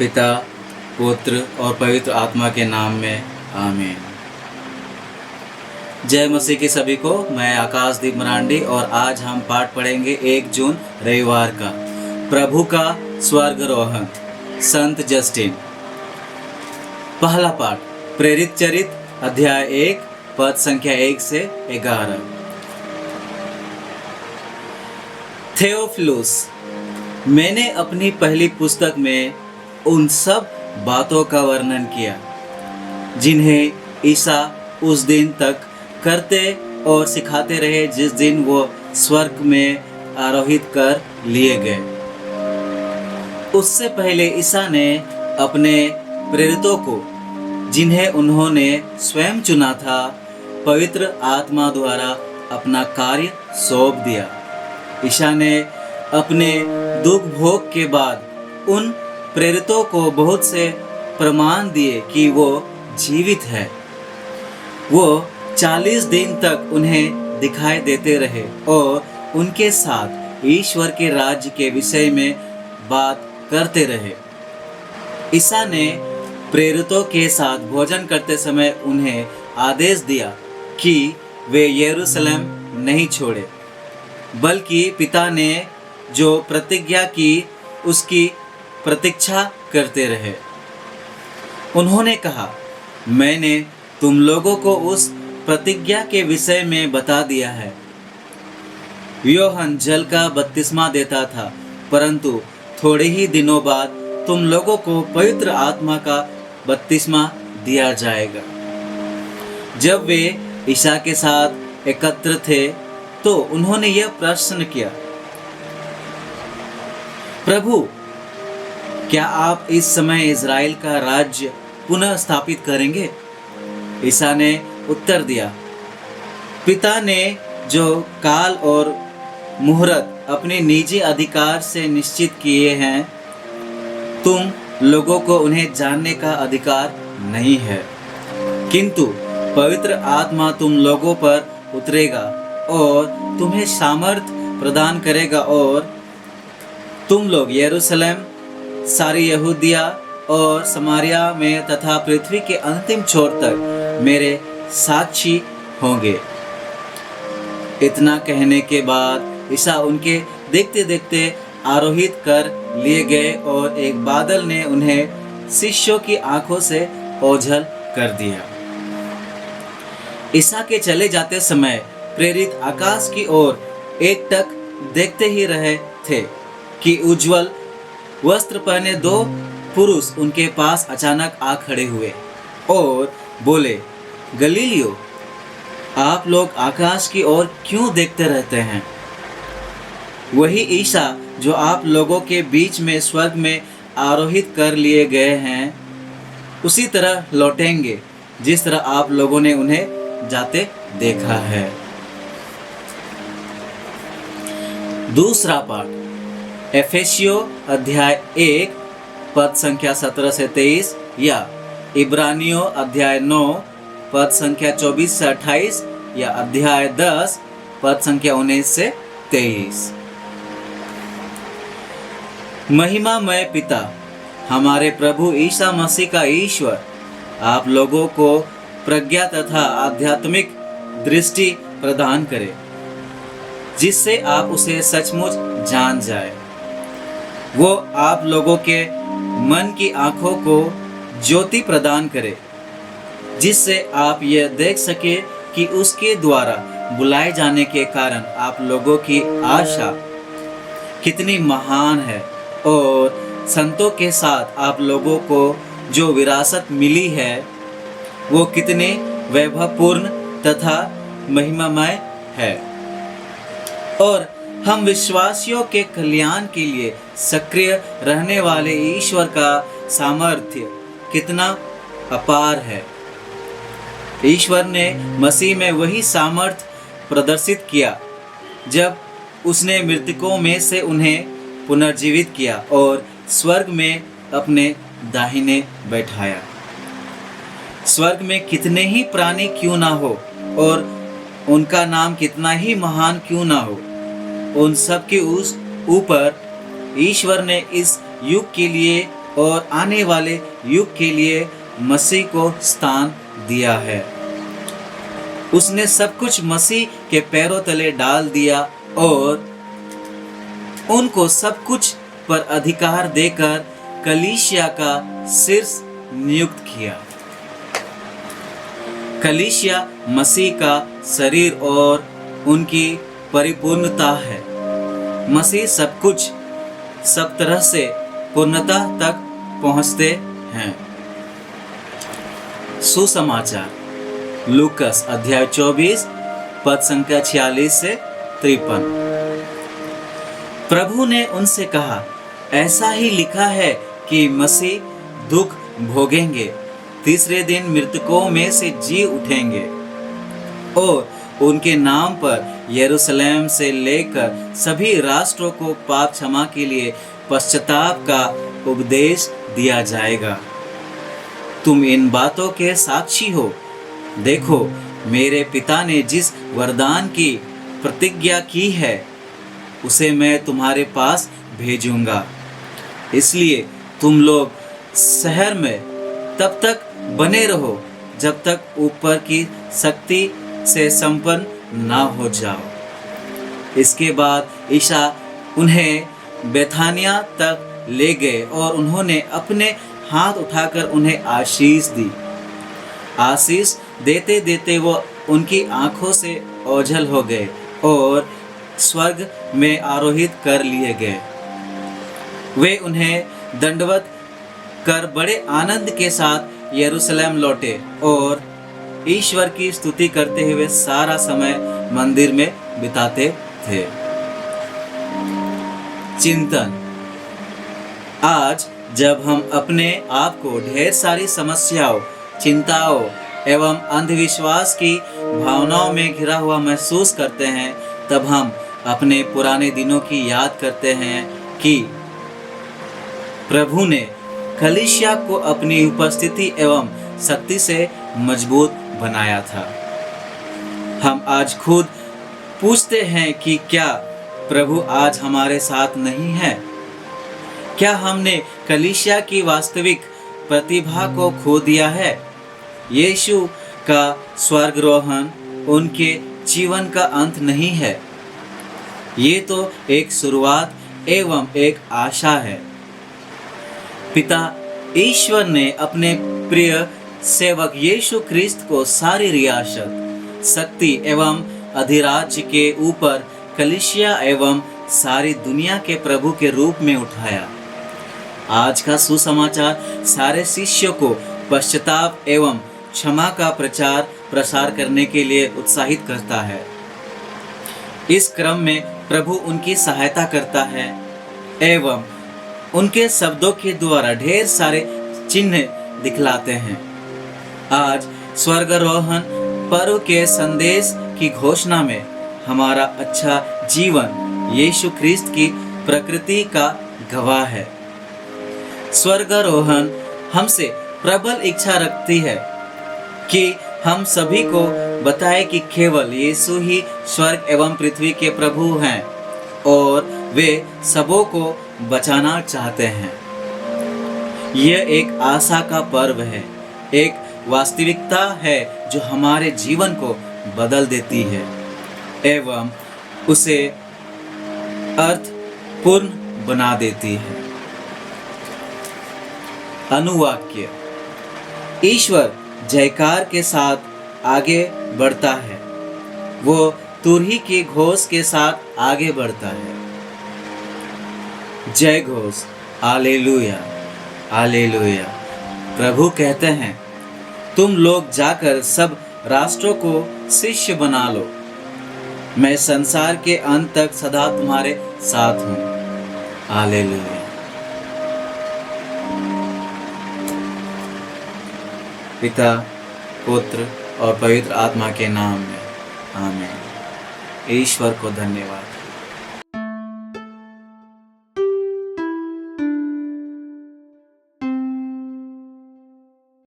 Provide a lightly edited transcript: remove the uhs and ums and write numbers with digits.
पिता, पुत्र और पवित्र आत्मा के नाम में आमीन। जय मसीह के सभी को। मैं आकाशदीप मरांडी और आज हम पाठ पढ़ेंगे 1 जून रविवार का प्रभु का स्वर्गारोहण, संत जस्टिन। पहला पाठ प्रेरित चरित्र अध्याय 1 पद संख्या 1 से 11। थियोफिलुस, मैंने अपनी पहली पुस्तक में उन सब बातों का वर्णन किया जिन्हें ईसा उस दिन तक करते और सिखाते रहे जिस दिन वो स्वर्ग में आरोहित कर लिए गए। उससे पहले ईसा ने अपने प्रेरितों को, जिन्हें उन्होंने स्वयं चुना था, पवित्र आत्मा द्वारा अपना कार्य सौंप दिया। ईसा ने अपने दुख भोग के बाद उन प्रेरितों को बहुत से प्रमाण दिए कि वो जीवित है। वो 40 दिन तक उन्हें दिखाई देते रहे और उनके साथ ईश्वर के राज्य के विषय में बात करते रहे। ईसा ने प्रेरितों के साथ भोजन करते समय उन्हें आदेश दिया कि वे यरूशलेम नहीं छोड़े, बल्कि पिता ने जो प्रतिज्ञा की उसकी प्रतीक्षा करते रहे। उन्होंने कहा, मैंने तुम लोगों को उस प्रतिज्ञा के विषय में बता दिया है। यूहन्ना जल का बपतिस्मा देता था, परंतु थोड़े ही दिनों बाद तुम लोगों को पवित्र आत्मा का बपतिस्मा दिया जाएगा। जब वे ईसा के साथ एकत्र थे तो उन्होंने यह प्रश्न किया, प्रभु, क्या आप इस समय इज़राइल का राज्य पुनः स्थापित करेंगे? ईसा ने उत्तर दिया, पिता ने जो काल और मुहूर्त अपने निजी अधिकार से निश्चित किए हैं, तुम लोगों को उन्हें जानने का अधिकार नहीं है। किंतु पवित्र आत्मा तुम लोगों पर उतरेगा और तुम्हें सामर्थ्य प्रदान करेगा और तुम लोग यरूशलेम, सारी यहूदिया और समारिया में तथा पृथ्वी के अंतिम छोर तक मेरे साक्षी होंगे। इतना कहने के बाद ईसा उनके देखते देखते आरोहित कर लिए गए और एक बादल ने उन्हें शिष्यों की आंखों से ओझल कर दिया। ईसा के चले जाते समय प्रेरित आकाश की ओर एकटक देखते ही रहे थे कि उज्जवल वस्त्र पहने 2 पुरुष उनके पास अचानक आ खड़े हुए और बोले, गलीलियो, आप लोग आकाश की ओर क्यों देखते रहते हैं? वही ईसा जो आप लोगों के बीच में स्वर्ग में आरोहित कर लिए गए हैं, उसी तरह लौटेंगे जिस तरह आप लोगों ने उन्हें जाते देखा है। दूसरा पाठ एफेसियों अध्याय 1 पद संख्या 17 से 23 या इब्रानियों अध्याय 9 पद संख्या 24 से 28 या अध्याय 10 पद संख्या 19 से 23। महिमामय पिता, हमारे प्रभु ईसा मसीह का ईश्वर आप लोगों को प्रज्ञा तथा आध्यात्मिक दृष्टि प्रदान करे, जिससे आप उसे सचमुच जान जाए। वो आप लोगों के मन की आंखों को ज्योति प्रदान करे, जिससे आप यह देख सके कि उसके द्वारा बुलाए जाने के कारण आप लोगों की आशा कितनी महान है और संतों के साथ आप लोगों को जो विरासत मिली है वो कितनी वैभवपूर्ण तथा महिमामय है। और हम विश्वासियों के कल्याण के लिए सक्रिय रहने वाले ईश्वर का सामर्थ्य कितना अपार है। ईश्वर ने मसीह में वही सामर्थ्य प्रदर्शित किया जब उसने मृतकों में से उन्हें पुनर्जीवित किया और स्वर्ग में अपने दाहिने बैठाया। स्वर्ग में कितने ही प्राणी क्यों ना हो और उनका नाम कितना ही महान क्यों ना हो, उन सब के उस ऊपर ईश्वर ने इस युग के लिए और आने वाले युग के लिए मसीह को स्थान दिया है। उसने सब कुछ मसीह के पैरों तले डाल दिया और उनको सब कुछ पर अधिकार देकर कलीसिया का शीर्ष नियुक्त किया। कलीसिया मसीह का शरीर और उनकी परिपूर्णता है। मसीह सब कुछ सब तरह से पूर्णता तक पहुंचते हैं। सुसमाचार लूकस अध्याय 24 पद संख्या 46 से 53। प्रभु ने उनसे कहा, ऐसा ही लिखा है कि मसीह दुख भोगेंगे, तीसरे दिन मृतकों में से जी उठेंगे और उनके नाम पर यरूशलेम से लेकर सभी राष्ट्रों को पाप क्षमा के लिए पश्चाताप का उपदेश दिया जाएगा। तुम इन बातों के साक्षी हो। देखो, मेरे पिता ने जिस वरदान की प्रतिज्ञा की है उसे मैं तुम्हारे पास भेजूंगा। इसलिए तुम लोग शहर में तब तक बने रहो जब तक ऊपर की शक्ति से संपन्न ना हो जाओ। इसके बाद ईसा उन्हें बेथानिया तक ले गए और उन्होंने अपने हाथ उठाकर उन्हें आशीष दी। आशीष देते देते वो उनकी आंखों से ओझल हो गए और स्वर्ग में आरोहित कर लिए गए। वे उन्हें दंडवत कर बड़े आनंद के साथ यरूशलेम लौटे और ईश्वर की स्तुति करते हुए सारा समय मंदिर में बिताते थे। चिंतन। आज जब हम अपने आप को ढेर सारी समस्याओं, चिंताओं एवं अंधविश्वास की भावनाओं में घिरा हुआ महसूस करते हैं, तब हम अपने पुराने दिनों की याद करते हैं कि प्रभु ने कलीसिया को अपनी उपस्थिति एवं शक्ति से मजबूत बनाया था। हम आज खुद पूछते हैं कि क्या प्रभु आज हमारे साथ नहीं है? क्या हमने कलीसिया की वास्तविक प्रतिभा को खो दिया है? यीशु का स्वर्गारोहण उनके जीवन का अंत नहीं है। ये तो एक शुरुआत एवं एक आशा है। पिता ईश्वर ने अपने प्रिय सेवक यीशु ख्रिस्त को सारी रियासत, शक्ति एवं अधिराज्य के ऊपर कलीसिया एवं सारी दुनिया के प्रभु के रूप में उठाया। आज का सुसमाचार सारे शिष्यों को पश्चाताप एवं क्षमा का प्रचार प्रसार करने के लिए उत्साहित करता है। इस क्रम में प्रभु उनकी सहायता करता है एवं उनके शब्दों के द्वारा ढेर सारे चिन्ह दिखलाते हैं। आज स्वर्गारोहण पर्व के संदेश की घोषणा में हमारा अच्छा जीवन यीशु ख्रिस्त की प्रकृति का गवाह है। स्वर्गारोहण हमसे प्रबल इच्छा रखती है कि हम सभी को बताए कि केवल यीशु ही स्वर्ग एवं पृथ्वी के प्रभु हैं और वे सबों को बचाना चाहते हैं। यह एक आशा का पर्व है, एक वास्तविकता है जो हमारे जीवन को बदल देती है एवं उसे अर्थपूर्ण बना देती है। अनुवाक्य। ईश्वर जयकार के साथ आगे बढ़ता है, वो तुरही के घोष के साथ आगे बढ़ता है। जय घोष, हालेलुया, हालेलुया। प्रभु कहते हैं, तुम लोग जाकर सब राष्ट्रों को शिष्य बना लो, मैं संसार के अंत तक सदा तुम्हारे साथ हूँ। हालेलुया। पिता, पुत्र और पवित्र आत्मा के नाम में आमीन। ईश्वर को धन्यवाद।